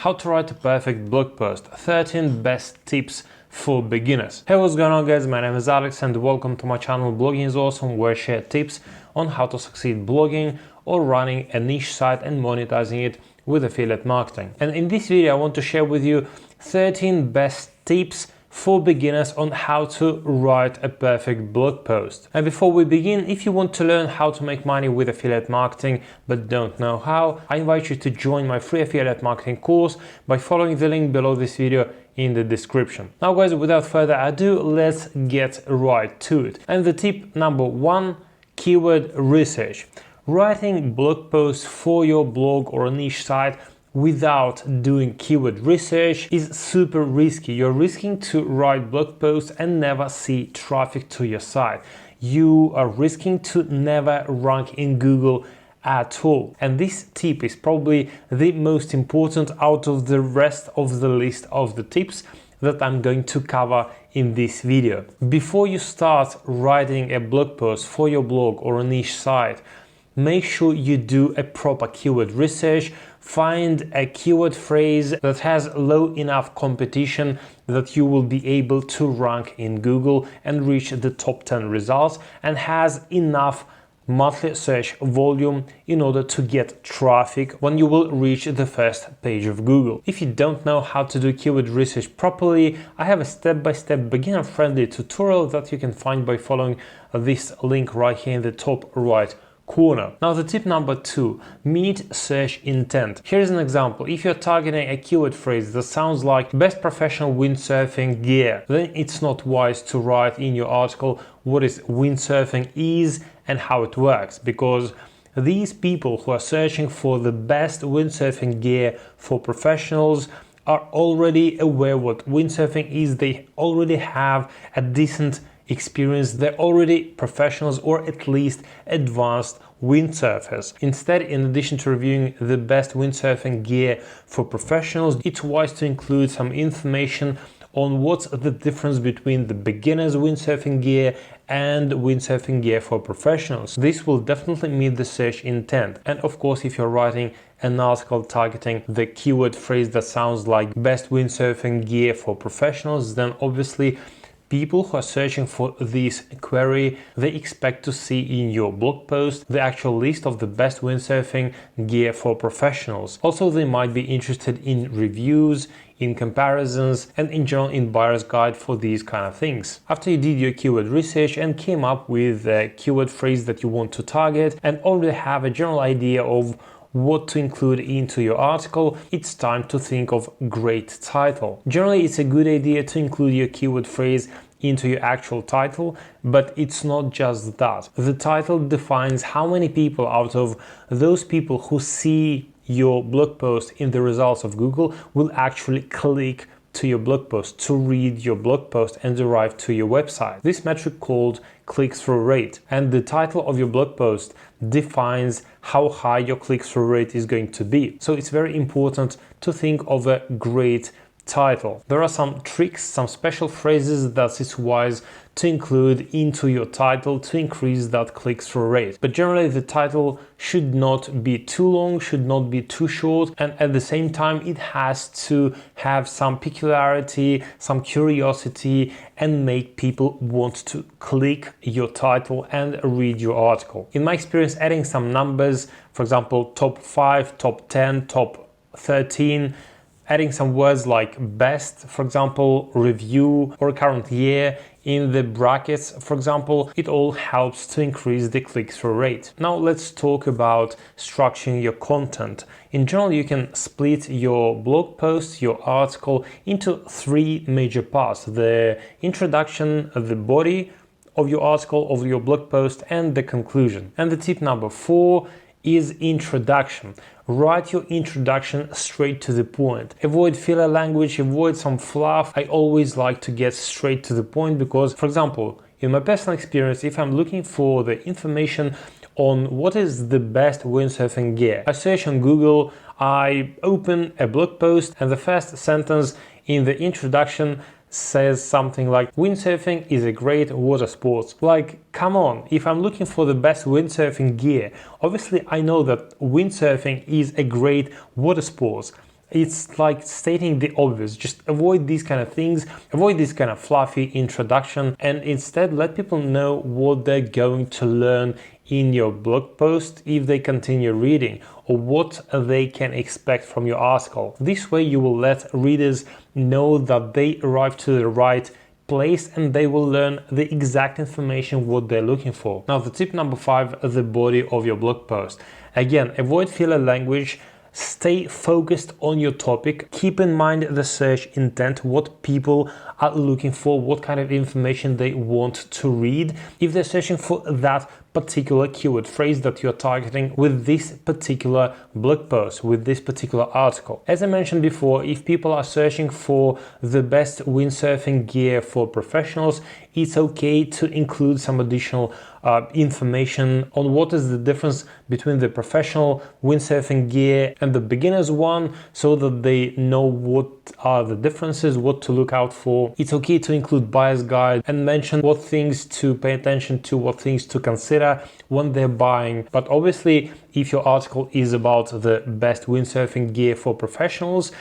How to write a perfect blog post, 13 best tips for beginners. Hey, what's going on guys, my name is Alex and welcome to my channel Blogging is Awesome, where I share tips on how to succeed blogging or running a niche site and monetizing it with affiliate marketing. And in this video I want to share with you 13 best tips for beginners on how to write a perfect blog post. And before we begin, if you want to learn how to make money with affiliate marketing but don't know how, I invite you to join my free affiliate marketing course by following the link below this video in the description. Now guys, without further ado, let's get right to it. And the tip number one, keyword research. Writing blog posts for your blog or a niche site without doing keyword research is super risky. You're risking to write blog posts and never see traffic to your site. You are risking to never rank in Google at all. And this tip is probably the most important out of the rest of the list of the tips that I'm going to cover in this video. Before you start writing a blog post for your blog or a niche site, make sure you do a proper keyword research. Find a keyword phrase that has low enough competition that you will be able to rank in Google and reach the top 10 results, and has enough monthly search volume in order to get traffic when you will reach the first page of Google. If you don't know how to do keyword research properly, I have a step-by-step beginner-friendly tutorial that you can find by following this link right here in the top right corner. Now the tip number two, meet search intent. Here's an example. If you're targeting a keyword phrase that sounds like best professional windsurfing gear, then it's not wise to write in your article what is windsurfing is and how it works, because these people who are searching for the best windsurfing gear for professionals are already aware what windsurfing is. They already have a decent experience. They're already professionals or at least advanced windsurfers. Instead, in addition to reviewing the best windsurfing gear for professionals, it's wise to include some information on what's the difference between the beginner's windsurfing gear and windsurfing gear for professionals. This will definitely meet the search intent. And of course, if you're writing an article targeting the keyword phrase that sounds like best windsurfing gear for professionals, then obviously people who are searching for this query, they expect to see in your blog post the actual list of the best windsurfing gear for professionals. Also, they might be interested in reviews, in comparisons, and in general in buyer's guide for these kind of things. After you did your keyword research and came up with a keyword phrase that you want to target and already have a general idea of what to include into your article, it's time to think of great title. Generally, it's a good idea to include your keyword phrase into your actual title, but it's not just that. The title defines how many people out of those people who see your blog post in the results of Google will actually click to your blog post, to read your blog post and arrive to your website. This metric called click-through rate, and the title of your blog post defines how high your click-through rate is going to be. So it's very important to think of a great title. There are some tricks, some special phrases that it's wise to include into your title to increase that click-through rate. But generally the title should not be too long, should not be too short, and at the same time it has to have some peculiarity, some curiosity, and make people want to click your title and read your article. In my experience, adding some numbers, for example, top 5, top 10, top 13, adding some words like best, for example, review, or current year in the brackets, for example, it all helps to increase the click-through rate. Now let's talk about structuring your content. In general, you can split your blog post, your article, into three major parts: the introduction, the body of your article, of your blog post, and the conclusion. And the tip number four is introduction. Write your introduction straight to the point. Avoid filler language, avoid some fluff. I always like to get straight to the point because, for example, in my personal experience, if I'm looking for the information on what is the best windsurfing gear, I search on Google, I open a blog post, and the first sentence in the introduction says something like windsurfing is a great water sport. Like, come on, if I'm looking for the best windsurfing gear, obviously I know that windsurfing is a great water sport. it's like stating the obvious. Just avoid these kind of things, avoid this kind of fluffy introduction, and instead let people know what they're going to learn in your blog post if they continue reading, or what they can expect from your article. This way you will let readers know that they arrive to the right place and they will learn the exact information what they're looking for. Now the tip number 5, the body of your blog post. Again, avoid filler language. Stay focused on your topic. Keep in mind the search intent, what people are looking for, what kind of information they want to read. If they're searching for that particular keyword phrase that you're targeting with this particular blog post, with this particular article. As I mentioned before, if people are searching for the best windsurfing gear for professionals, it's okay to include some additional information on what is the difference between the professional windsurfing gear and the beginner's one, so that they know what are the differences, what to look out for. It's okay to include buyer's guide and mention what things to pay attention to, what things to consider when they're buying. But obviously, if your article is about the best windsurfing gear for professionals,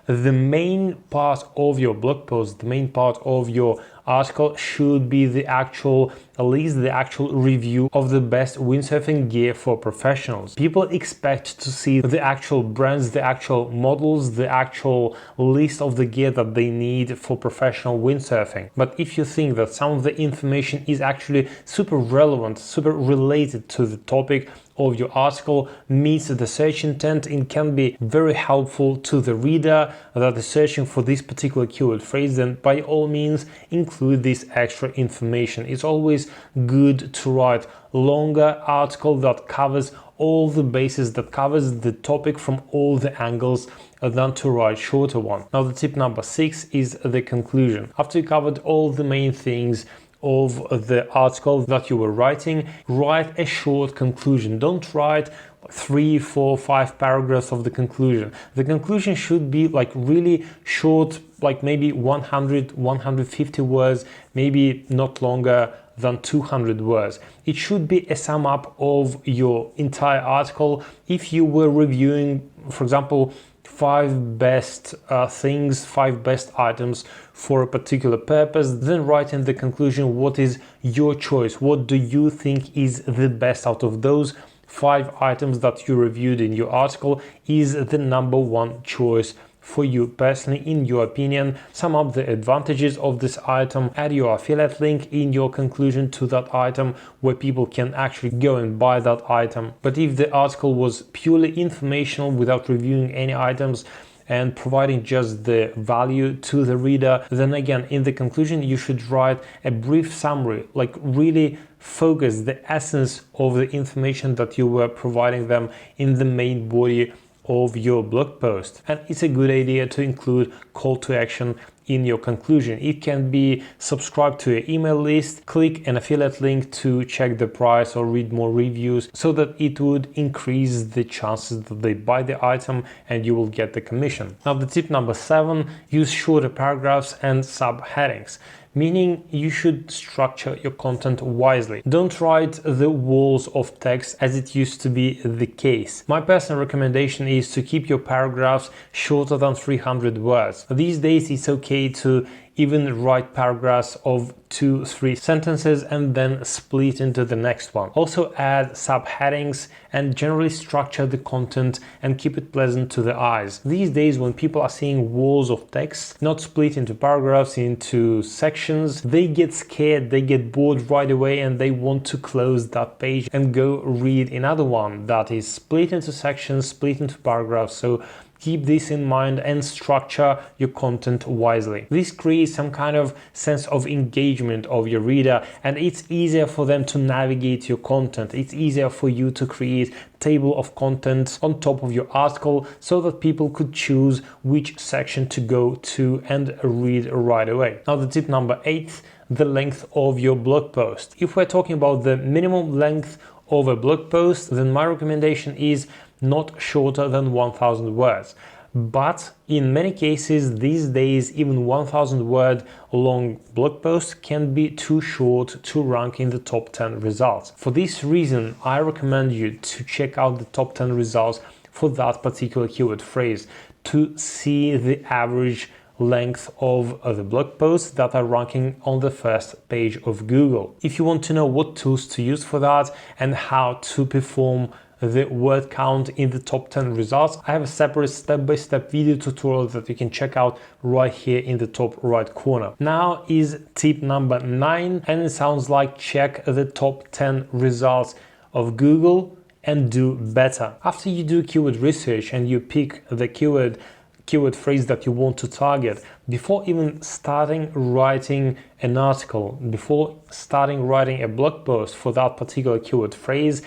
the main part of your blog post, the main part of your article should be the actual, at least the actual review of the best windsurfing gear for professionals. People expect to see the actual brands, the actual models, the actual list of the gear that they need for professional windsurfing. But if you think that some of the information is actually super relevant, super related to the topic of your article, meets the search intent, it can be very helpful to the reader that is searching for this particular keyword phrase, then by all means include this extra information. It's always good to write longer article that covers all the bases, that covers the topic from all the angles, than to write shorter one. Now the tip number 6 is the conclusion. After you covered all the main things of the article that you were writing, write a short conclusion. Don't write 3, 4, 5 paragraphs of the conclusion. The conclusion should be like really short, like maybe 100, 150 words, maybe not longer than 200 words. It should be a sum up of your entire article. If you were reviewing, for example, 5 best things, 5 best items for a particular purpose, then write in the conclusion what is your choice, what do you think is the best out of those 5 items that you reviewed in your article, is the number 1 choice for you personally, in your opinion. Sum up the advantages of this item, add your affiliate link in your conclusion to that item where people can actually go and buy that item. But if the article was purely informational without reviewing any items and providing just the value to the reader, then again in the conclusion you should write a brief summary, like really focus the essence of the information that you were providing them in the main body of your blog post. And it's a good idea to include call to action in your conclusion. It can be subscribe to your email list, click an affiliate link to check the price or read more reviews, so that it would increase the chances that they buy the item and you will get the commission. Now the tip number 7, use shorter paragraphs and subheadings. Meaning you should structure your content wisely. Don't write the walls of text as it used to be the case. My personal recommendation is to keep your paragraphs shorter than 300 words. These days it's okay to even write paragraphs of 2-3 sentences and then split into the next one. Also add subheadings and generally structure the content and keep it pleasant to the eyes. These days when people are seeing walls of text, not split into paragraphs, into sections, they get scared, they get bored right away and they want to close that page and go read another one that is split into sections, split into paragraphs. So keep this in mind and structure your content wisely. This creates some kind of sense of engagement of your reader, and it's easier for them to navigate your content. It's easier for you to create table of contents on top of your article so that people could choose which section to go to and read right away. Now the tip number 8, the length of your blog post. If we're talking about the minimum length of a blog post, then my recommendation is not shorter than 1000 words. But in many cases these days, even 1000 word long blog posts can be too short to rank in the top 10 results. For this reason, I recommend you to check out the top 10 results for that particular keyword phrase, to see the average length of the blog posts that are ranking on the first page of Google. If you want to know what tools to use for that and how to perform the word count in the top 10 results, I have a separate step-by-step video tutorial that you can check out right here in the top right corner. Now is tip number 9, and it sounds like check the top 10 results of Google and do better. After you do keyword research and you pick the keyword phrase that you want to target, before even starting writing an article, before starting writing a blog post for that particular keyword phrase,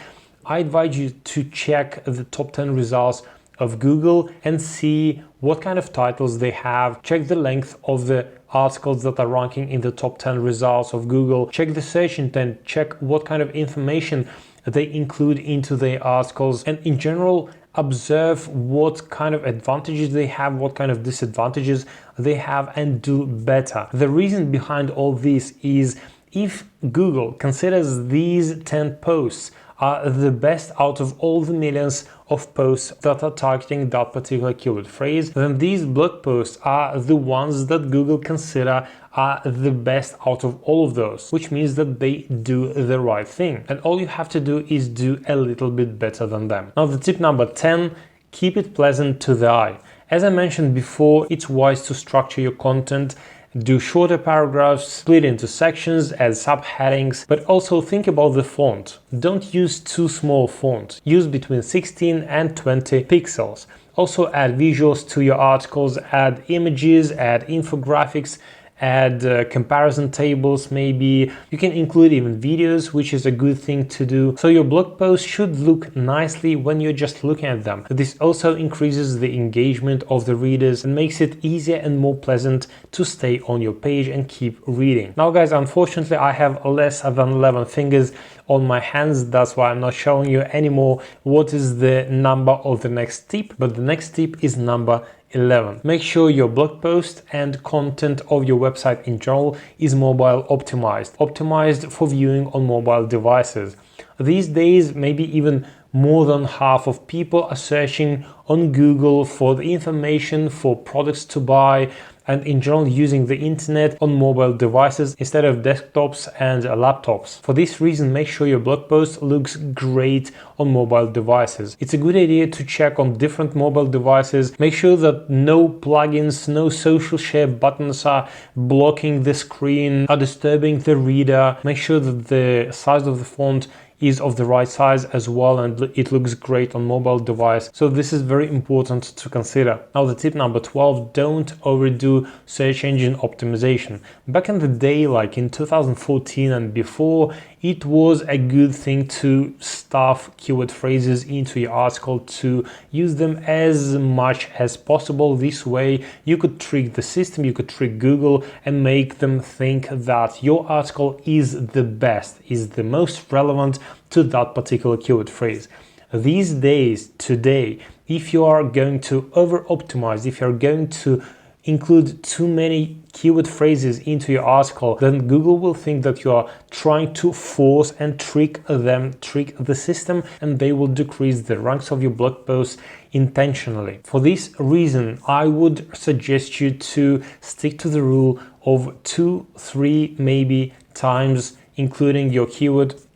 I advise you to check the top 10 results of Google and see what kind of titles they have. Check the length of the articles that are ranking in the top 10 results of Google. Check the search intent, check what kind of information they include into their articles, and in general, observe what kind of advantages they have, what kind of disadvantages they have, and do better. The reason behind all this is if Google considers these 10 posts are the best out of all the millions of posts that are targeting that particular keyword phrase, then these blog posts are the ones that Google consider are the best out of all of those, which means that they do the right thing. And all you have to do is do a little bit better than them. Now, the tip number 10, keep it pleasant to the eye. As I mentioned before, it's wise to structure your content. Do shorter paragraphs, split into sections, add subheadings, but also think about the font. Don't use too small font. Use between 16 and 20 pixels. Also add visuals to your articles, add images, add infographics, add comparison tables maybe. You can include even videos, which is a good thing to do. So your blog post should look nicely when you're just looking at them. This also increases the engagement of the readers and makes it easier and more pleasant to stay on your page and keep reading. Now guys, unfortunately I have less than 11 fingers on my hands, that's why I'm not showing you anymore what is the number of the next tip, but the next tip is number 11. Make sure your blog post and content of your website in general is mobile optimized for viewing on mobile devices. These days, maybe even more than half of people are searching on Google for the information for products to buy and in general using the internet on mobile devices instead of desktops and laptops. For this reason, make sure your blog post looks great on mobile devices. It's a good idea to check on different mobile devices. Make sure that no plugins, no social share buttons are blocking the screen, are disturbing the reader. Make sure that the size of the font is of the right size as well and it looks great on mobile device. So this is very important to consider. Now the tip number 12, don't overdo search engine optimization. Back in the day, like in 2014 and before, it was a good thing to stuff keyword phrases into your article, to use them as much as possible. This way you could trick the system, you could trick Google and make them think that your article is the best, is the most relevant to that particular keyword phrase. These days, today, if you are going to over-optimize, if you're going to include too many keyword phrases into your article, then Google will think that you are trying to force and trick the system, and they will decrease the ranks of your blog posts intentionally. For this reason, I would suggest you to stick to the rule of 2-3 maybe times including your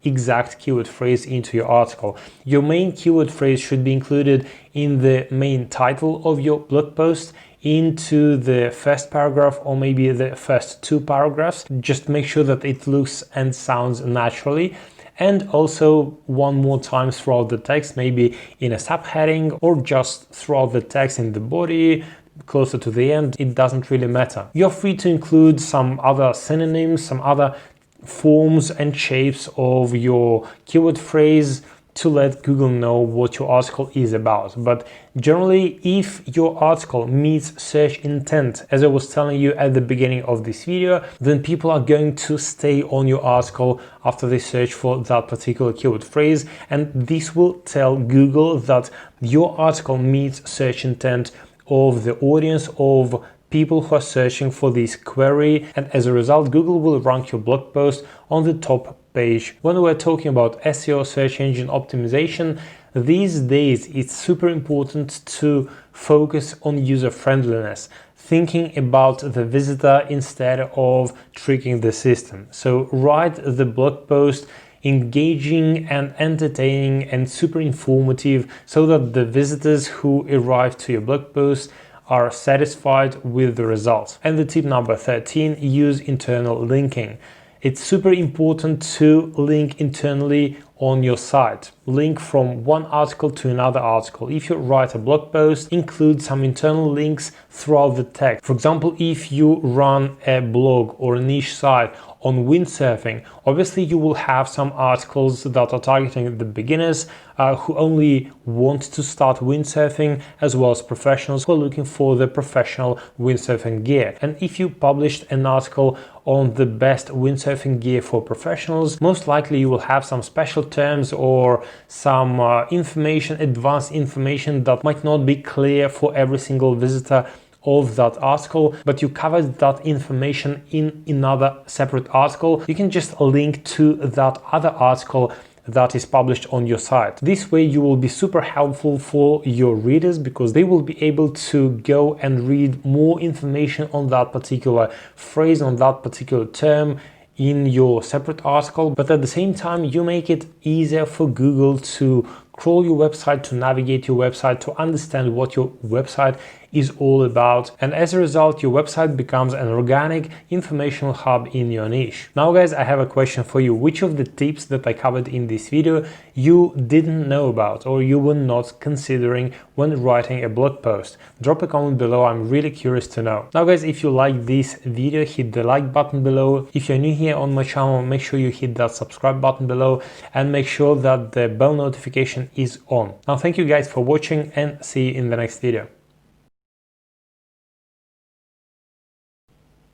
exact keyword phrase into your article. Your main keyword phrase should be included in the main title of your blog post, into the first paragraph or maybe the first 2 paragraphs. Just make sure that it looks and sounds naturally, and also one more time throughout the text, maybe in a subheading or just throughout the text in the body, closer to the end. It doesn't really matter. You're free to include some other synonyms, some other forms and shapes of your keyword phrase to let Google know what your article is about. But generally, if your article meets search intent, as I was telling you at the beginning of this video, then people are going to stay on your article after they search for that particular keyword phrase, and this will tell Google that your article meets search intent of the audience of people who are searching for this query, and as a result Google will rank your blog post on the top page. When we're talking about SEO, search engine optimization, these days it's super important to focus on user friendliness, thinking about the visitor instead of tricking the system. So write the blog post engaging and entertaining and super informative so that the visitors who arrive to your blog post are satisfied with the results. And the tip number 13, use internal linking. It's super important to link internally on your site. Link from one article to another article. If you write a blog post, include some internal links throughout the text. For example, if you run a blog or a niche site on windsurfing, obviously you will have some articles that are targeting the beginners who only want to start windsurfing, as well as professionals who are looking for the professional windsurfing gear. And if you published an article on the best windsurfing gear for professionals, most likely you will have some special terms or some information, advanced information that might not be clear for every single visitor of that article, but you covered that information in another separate article. You can just link to that other article that is published on your site. This way you will be super helpful for your readers because they will be able to go and read more information on that particular phrase, on that particular term in your separate article, but at the same time you make it easier for Google to crawl your website, to navigate your website, to understand what your website is all about, and as a result your website becomes an organic informational hub in your niche. Now guys, I have a question for you. Which of the tips that I covered in this video you didn't know about or you were not considering when writing a blog post? Drop a comment below, I'm really curious to know. Now guys, if you like this video, hit the like button below. If you're new here on my channel, make sure you hit that subscribe button below and make sure that the bell notification is on. Now thank you guys for watching and see you in the next video.